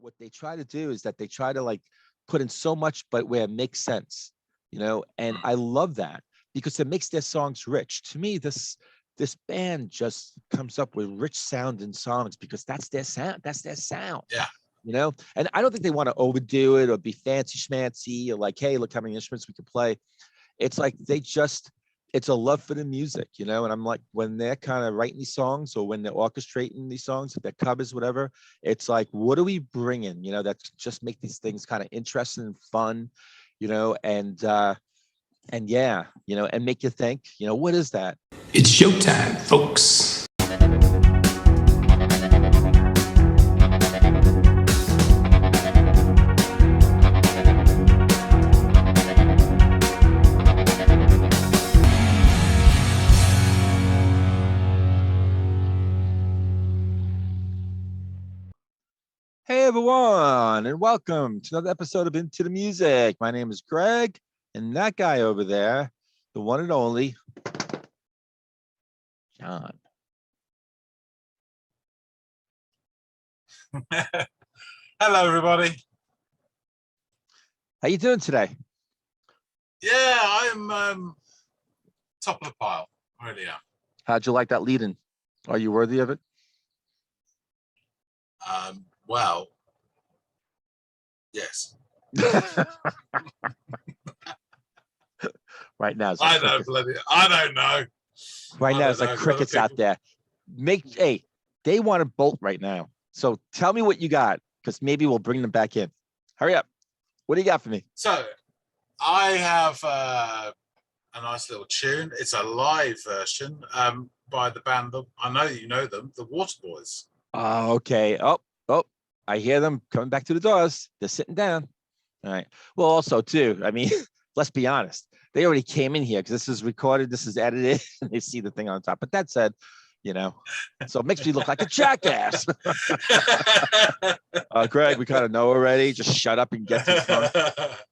what they try to do is that they try to like put in so much, but where it makes sense, and I love that because it makes their songs rich. To me, this band just comes up with rich sounding songs because that's their sound. That's their sound. Yeah. And I don't think they want to overdo it or be fancy schmancy or like, hey, look how many instruments we can play. It's like it's a love for the music, and I'm like, when they're kind of writing these songs or when they're orchestrating these songs, if they're covers, whatever, it's like, what are we bringing, that just make these things kind of interesting and fun, and yeah, and make you think, what is that? It's showtime, folks. Hey everyone, and welcome to another episode of Into the Music. My name is Greg, and that guy over there, the one and only John. Hello, everybody. How you doing today? Yeah, I'm top of the pile. I really am. How'd you like that lead-in? Are you worthy of it? Well, yes. Right now, I don't know. Right now, it's like crickets out there. They want to bolt right now. So tell me what you got, because maybe we'll bring them back in. Hurry up. What do you got for me? So I have a nice little tune. It's a live version by the band. I know you know them, the Waterboys. Oh, okay. Oh, I hear them coming back to the doors. They're sitting down. All right. Well, also, too, I mean, let's be honest. They already came in here because this is recorded, this is edited, and they see the thing on top. But that said, so it makes me look like a jackass. Greg, we kind of know already. Just shut up and get to the song.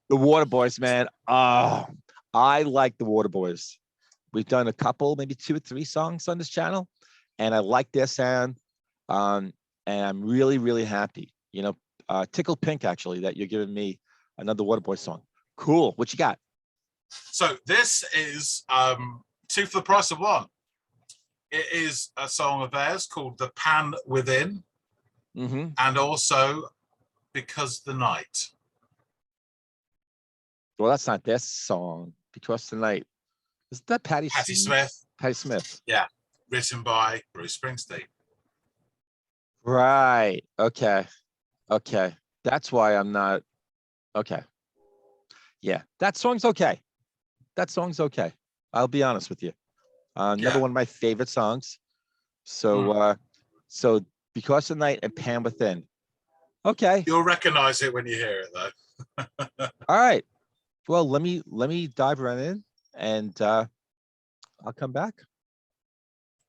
The Waterboys, man. Oh, I like the Waterboys. We've done a couple, maybe 2 or 3 songs on this channel, and I like their sound. And I'm really, really happy. Tickle Pink, actually, that you're giving me another Waterboy song. Cool. What you got? So this is 2 for the price of 1. It is a song of theirs called The Pan Within, and also Because the Night. Well, that's not their song. Because the Night. Isn't that Patti Smith? Patti Smith. Yeah. Written by Bruce Springsteen. Right. Okay. That's why I'm not. Okay. Yeah, that song's okay. I'll be honest with you. Another one of my favorite songs. So, so Because the Night and Pan Within. Okay. You'll recognize it when you hear it, though. All right. Well, let me dive right in, and I'll come back.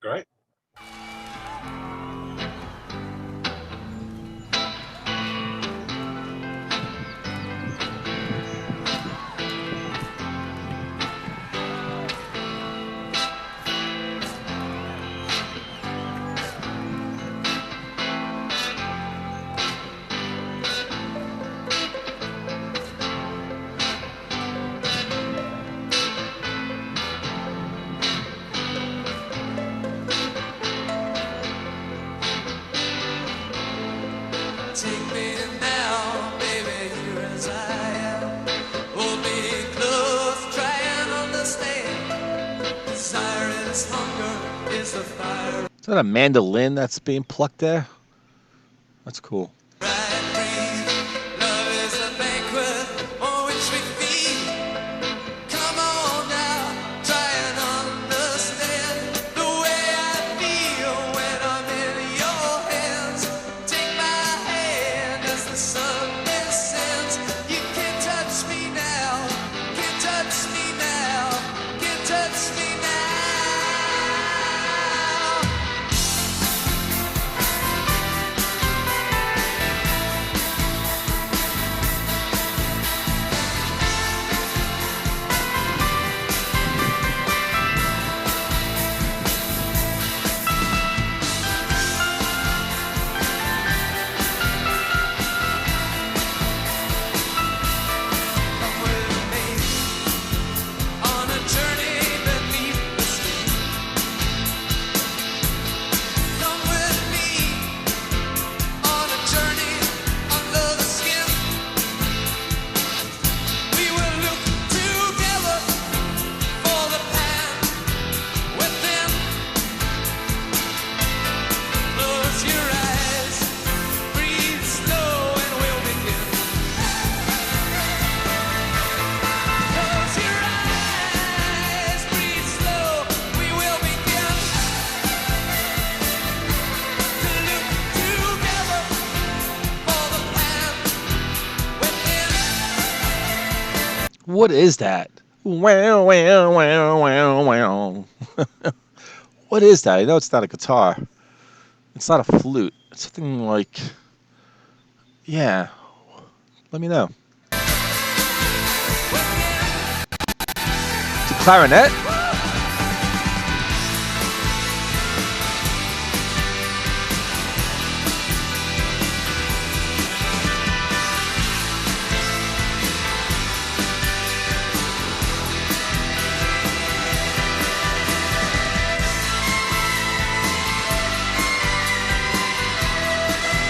Great. Is that a mandolin that's being plucked there? That's cool. What is that? Wow, wow, wow, wow, wow. What is that? I know it's not a guitar. It's not a flute. It's something like, yeah. Let me know. It's a clarinet?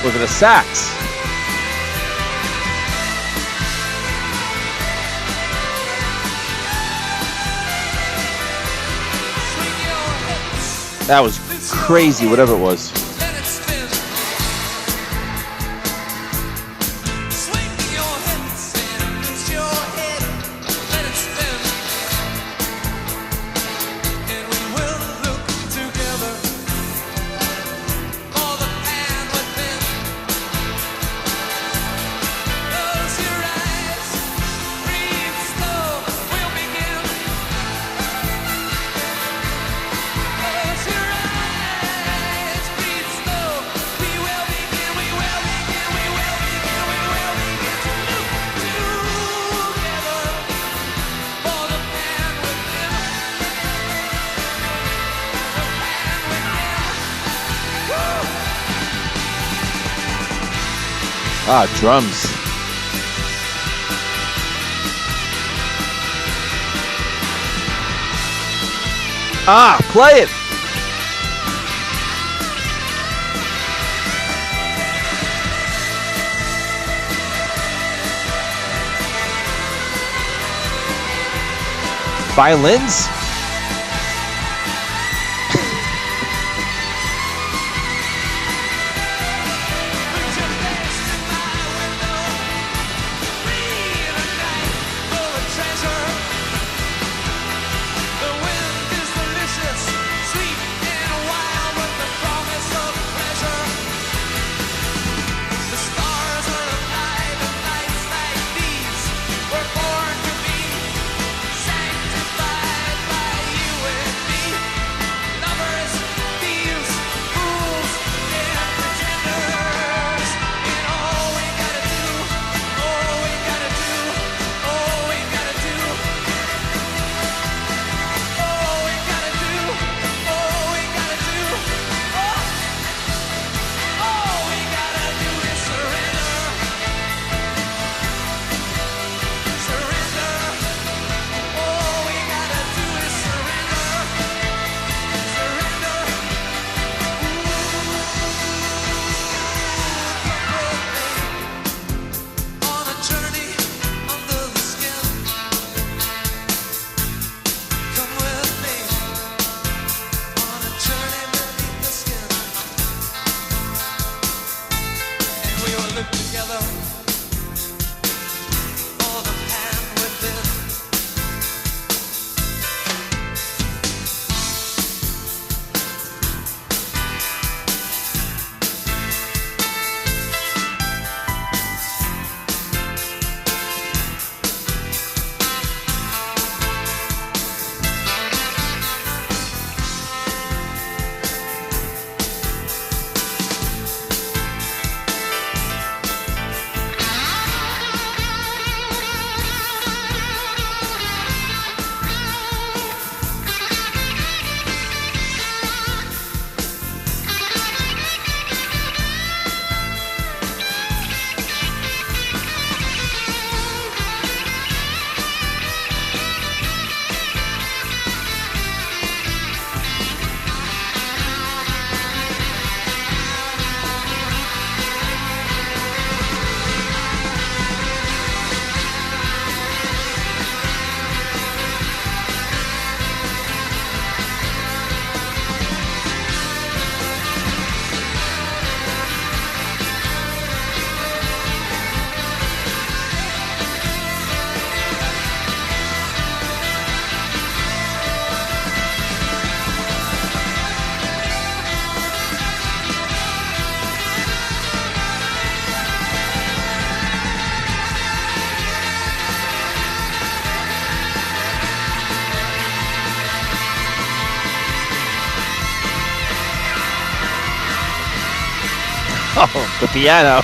Was it a sax? That was crazy, whatever it was. Ah, drums. Ah, play it. Violins? Oh, the piano.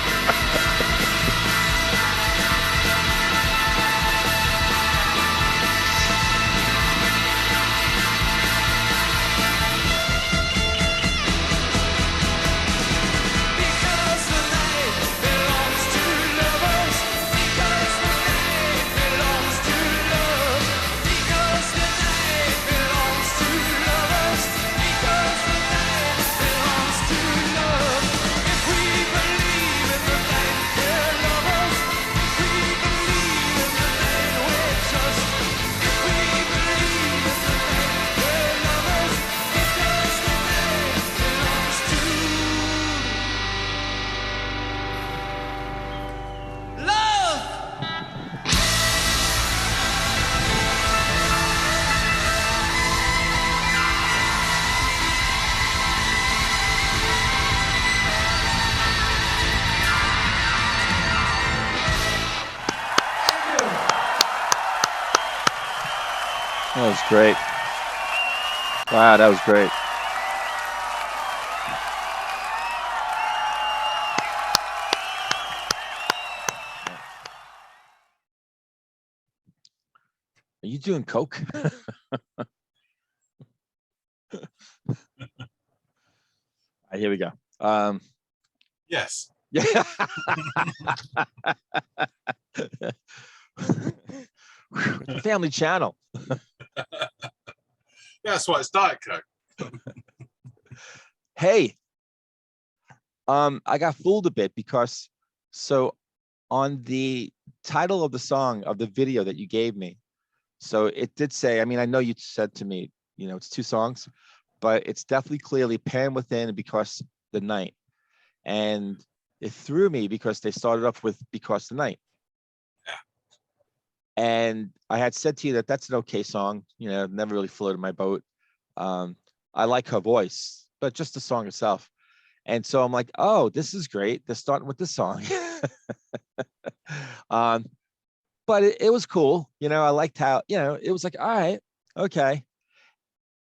That was great. Wow, that was great. Are you doing coke? All right, here we go. Yes. Yeah. It's a family channel. Yeah, that's why it's Diet Coke. Hey, I got fooled a bit because so on the title of the song of the video that you gave me, so it did say, I mean, I know you said to me, you know, it's 2 songs, but it's definitely clearly Pan Within and Because the Night. And it threw me because they started off with Because the Night. Yeah. And I had said to you that that's an okay song, you know, never really floated my boat. I like her voice, but just the song itself. And so I'm like, oh, this is great. They're starting with this song. But it was cool. You know, I liked how, you know, it was like, all right, okay.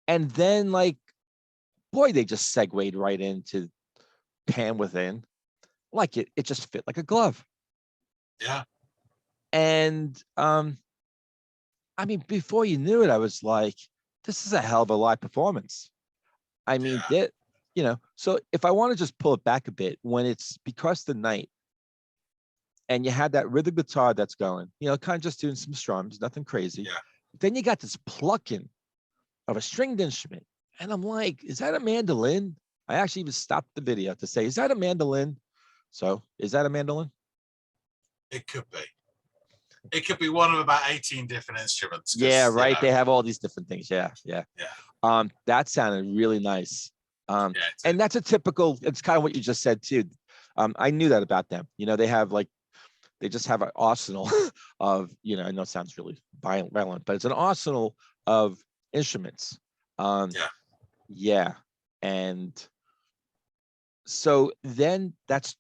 And then like, boy, they just segued right into Pan Within. Like it just fit like a glove. Yeah. And I mean, before you knew it, I was like, this is a hell of a live performance. I mean, Yeah. that, you know, so if I want to just pull it back a bit, when it's Because the Night, and you had that rhythm guitar that's going, you know, kind of just doing some strums, nothing crazy. Yeah. Then you got this plucking of a stringed instrument. And I'm like, is that a mandolin? I actually even stopped the video to say, is that a mandolin? So is that a mandolin? It could be. It could be one of about 18 different instruments. Yeah, right. You know, They have all these different things. Yeah. yeah. That sounded really nice. Yeah, And that's a typical, it's kind of what you just said too. I knew that about them. You know, they just have an arsenal of, you know, I know it sounds really violent, but it's an arsenal of instruments. Yeah. And so then that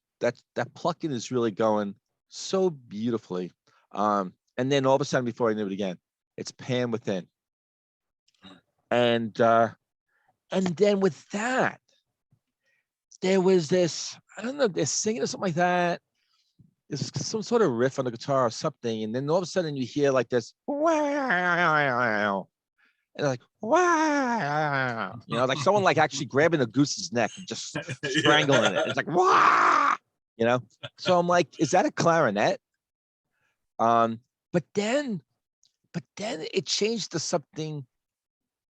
plucking is really going so beautifully. And then all of a sudden, before I knew it again, it's Pan Within. And then with that, there was this, I don't know, they're singing or something like that. There's some sort of riff on the guitar or something. And then all of a sudden you hear like this, wow. And like, wow. You know, like someone like actually grabbing a goose's neck and just strangling it. It's like, wow. You know? So I'm like, is that a clarinet? But then it changed to something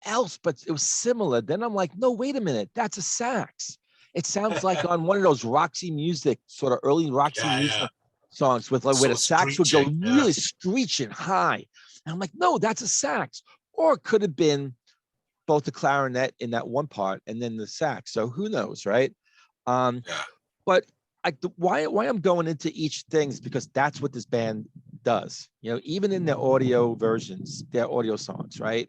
else, but it was similar. Then I'm like, no, wait a minute, that's a sax. It sounds like on one of those Roxy Music, sort of early Roxy Music songs with like where the sax would go really screeching high. And I'm like, no, that's a sax. Or it could have been both the clarinet in that one part and then the sax. So who knows, right? But why I'm going into each thing is because that's what this band does. You know, even in their audio versions, their audio songs, right?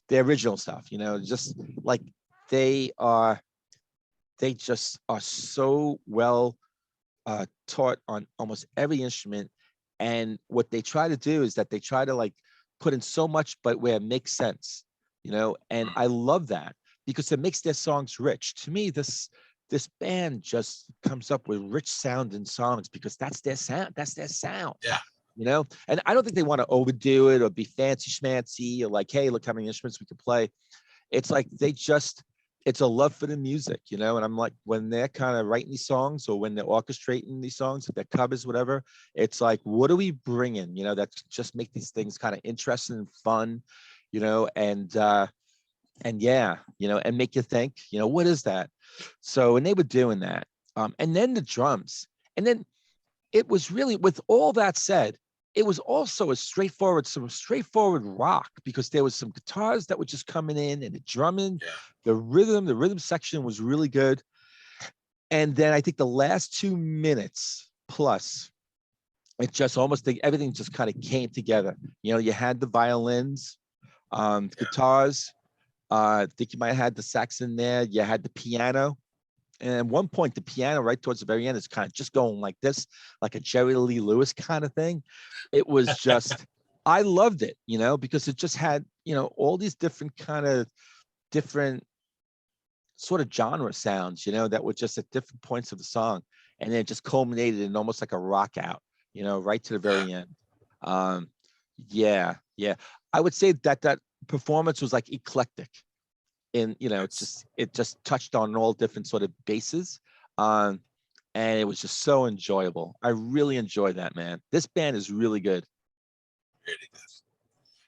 The original stuff, you know, just like they just are so well taught on almost every instrument. And what they try to do is that they try to like put in so much, but where it makes sense, you know, and I love that because it makes their songs rich. To me, this band just comes up with rich sounding songs because that's their sound. That's their sound. Yeah. You know, and I don't think they want to overdo it or be fancy schmancy or like, hey, look how many instruments we can play. It's like it's a love for the music, you know. And I'm like, when they're kind of writing these songs or when they're orchestrating these songs, if they're covers, whatever, it's like, what are we bringing, you know, that just make these things kind of interesting and fun, you know, and yeah, you know, and make you think, you know, what is that? So, and they were doing that. And then the drums, and then it was really, with all that said, it was also some straightforward rock, because there was some guitars that were just coming in and the drumming, the rhythm section was really good. And then I think the last 2 minutes plus, it just almost, everything just kind of came together. You know, you had the violins, guitars, I think you might have had the sax in there. You had the piano. And at one point, the piano right towards the very end is kind of just going like this, like a Jerry Lee Lewis kind of thing. It was just, I loved it, you know, because it just had, you know, all these different sort of genre sounds, you know, that were just at different points of the song. And then it just culminated in almost like a rock out, you know, right to the very end. Yeah. I would say that performance was like eclectic. And you know, it just touched on all different sort of bases, and it was just so enjoyable. I really enjoyed that, man. This band is really good. Really good.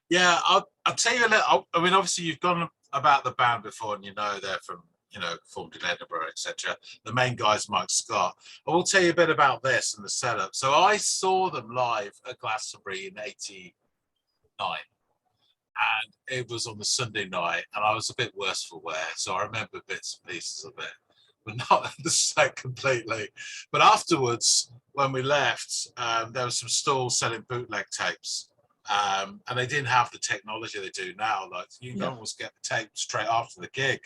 Yeah, I'll tell you a little. I mean, obviously you've gone about the band before, and you know they're from, you know, formed in Edinburgh, etc. The main guy's Mike Scott. I will tell you a bit about this and the setup. So I saw them live at Glastonbury in '89. And it was on the Sunday night, and I was a bit worse for wear, so I remember bits and pieces of it, but not the set completely. But afterwards, when we left, there were some stalls selling bootleg tapes, and they didn't have the technology they do now. Like, you can almost get the tape straight after the gig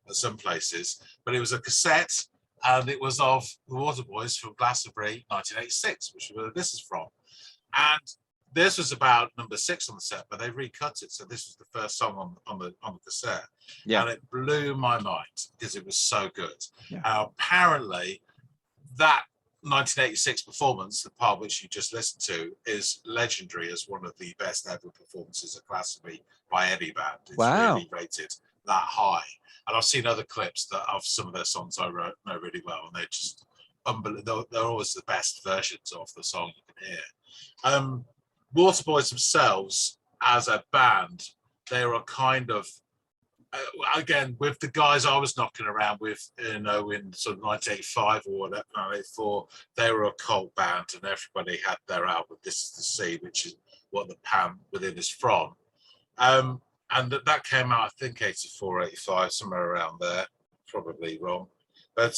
at some places, but it was a cassette, and it was of the Waterboys from Glastonbury 1986, which is where this is from. And this was about number 6 on the set, but they recut it, so this was the first song on the cassette. And it blew my mind because it was so good. Apparently, that 1986 performance, the part which you just listened to, is legendary as one of the best ever performances at Glastonbury by any band. It's really rated that high. And I've seen other clips of some of their songs I know really well, and they're just unbelievable. They're always the best versions of the song you can hear. Waterboys themselves, as a band, they are a kind of, again, with the guys I was knocking around with, you know, in sort of 1985 or whatever, 1984, they were a cult band, and everybody had their album This Is the Sea, which is what the Pan Within is from. And that came out, I think, 84, 85, somewhere around there, probably wrong. But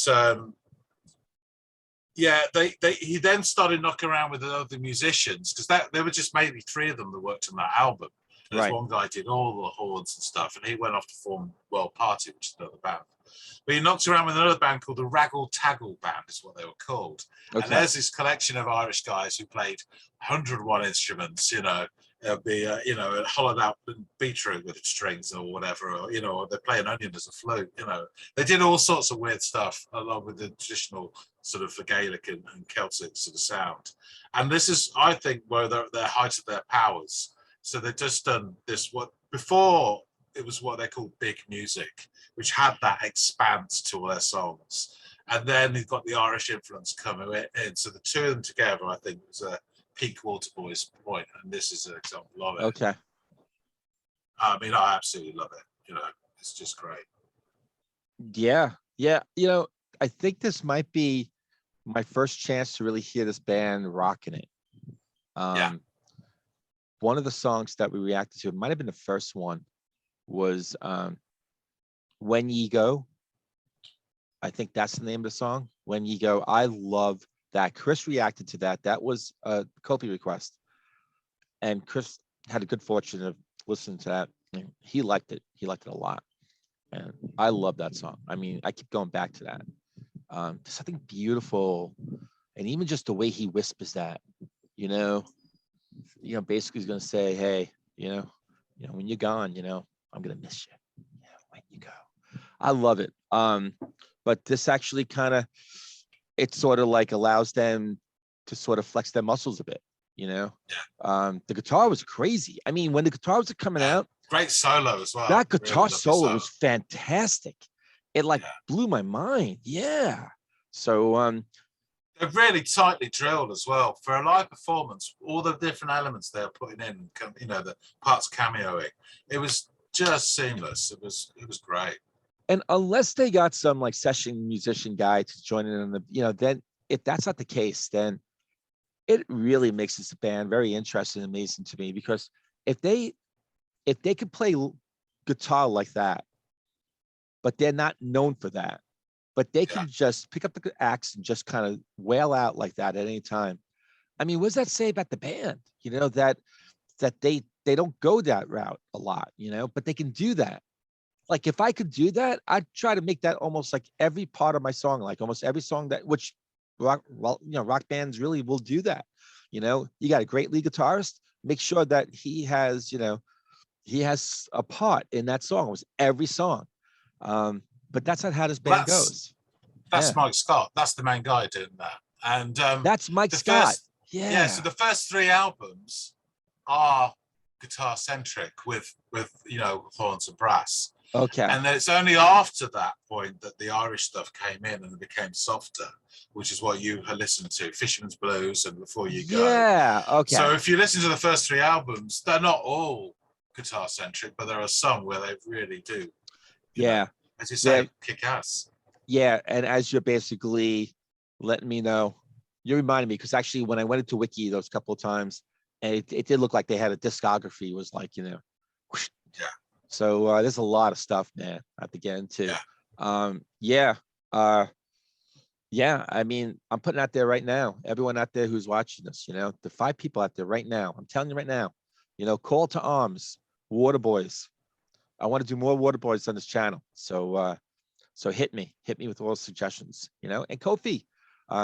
yeah, he then started knocking around with other musicians, because there were just maybe 3 of them that worked on that album. There's one guy did all the horns and stuff, and he went off to form World Party, which is another band. But he knocked around with another band called the Raggle Taggle Band, is what they were called. And there's this collection of Irish guys who played 101 instruments, you know. It'll be, you know, a hollowed out beetroot with strings or whatever, or, you know, or they play an onion as a flute, you know. They did all sorts of weird stuff along with the traditional sort of Gaelic and Celtic sort of sound. And this is, I think, where they're their height of their powers. So they've just done this, what before it was what they called big music, which had that expanse to all their songs. And then you've got the Irish influence coming in. So the 2 of them together, I think, was a peak Waterboys point, and this is an example of it. Okay. I mean, I absolutely love it. You know, it's just great. Yeah. You know, I think this might be my first chance to really hear this band rocking it. One of the songs that we reacted to, it might have been the first one, was When Ye Go. I think that's the name of the song, When Ye Go. I love that. Chris reacted to that. That was a Kopi request. And Chris had a good fortune of listening to that. He liked it. He liked it a lot. And I love that song. I mean, I keep going back to that. There's something beautiful. And even just the way he whispers that, you know, basically he's going to say, hey, you know, when you're gone, you know, I'm going to miss you. You know, when you go. I love it. but this actually kind of, it sort of like allows them to sort of flex their muscles a bit, you know? Yeah. The guitar was crazy. I mean, when the guitars are coming out, great solo as well. that guitar solo was fantastic. It like blew my mind. Yeah. So they're really tightly drilled as well for a live performance. All the different elements they're putting in, you know, the parts cameoing. It was just seamless. It was great. And unless they got some like session musician guy to join in on the, you know, then if that's not the case, then it really makes this band very interesting and amazing to me, because if they could play guitar like that, but they're not known for that, but they can just pick up the axe and just kind of wail out like that at any time. I mean, what does that say about the band? You know, that they don't go that route a lot, you know, but they can do that. Like if I could do that, I'd try to make that almost like every part of my song, like almost every song that, which rock bands really will do that. You know, you got a great lead guitarist, make sure that he has, you know, he has a part in that song. It was every song. But that's not how this band goes. That's Mike Scott. That's the main guy doing that. And that's Mike Scott. So the first 3 albums are guitar centric with you know, horns and brass. Okay. And then it's only after that point that the Irish stuff came in and it became softer, which is what you had listened to, Fisherman's Blues and Before You Go. Yeah. Okay. So if you listen to the first 3 albums, they're not all guitar centric, but there are some where they really do. Yeah. Know, as you say, kick ass. Yeah. And as you're basically letting me know, you reminded me, because actually when I went into Wiki those couple of times, and it did look like they had a discography, was like, you know, whoosh. Yeah. So there's a lot of stuff, man, I have to get into. Yeah. Yeah. I mean, I'm putting out there right now, everyone out there who's watching this, you know, the 5 people out there right now, I'm telling you right now, you know, call to arms, Waterboys. I want to do more Waterboys on this channel. So hit me with all suggestions, you know, and Kofi,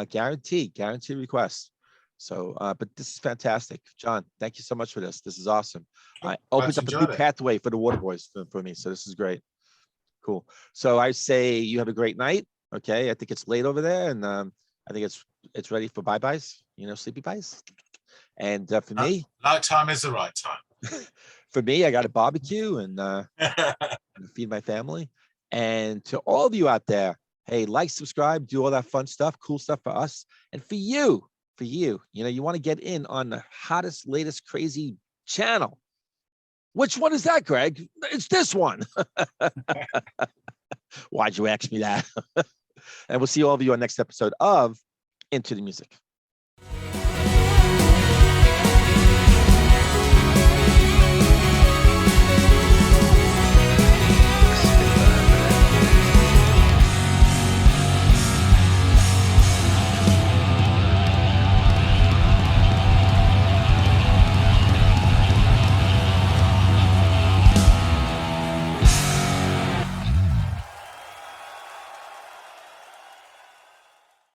guaranteed requests. So, but this is fantastic. John, thank you so much for this. This is awesome. I opened up a new pathway for the Waterboys for me. So this is great. Cool. So I say you have a great night. Okay. I think it's late over there, and I think it's ready for bye-byes, you know, sleepy byes. And for me, night time is the right time. For me, I got a barbecue and feed my family. And to all of you out there, hey, like, subscribe, do all that fun stuff, cool stuff for us. And for you, you know, you want to get in on the hottest, latest, crazy channel. Which one is that, Greg? It's this one. Why'd you ask me that? And we'll see all of you on next episode of Into the Music.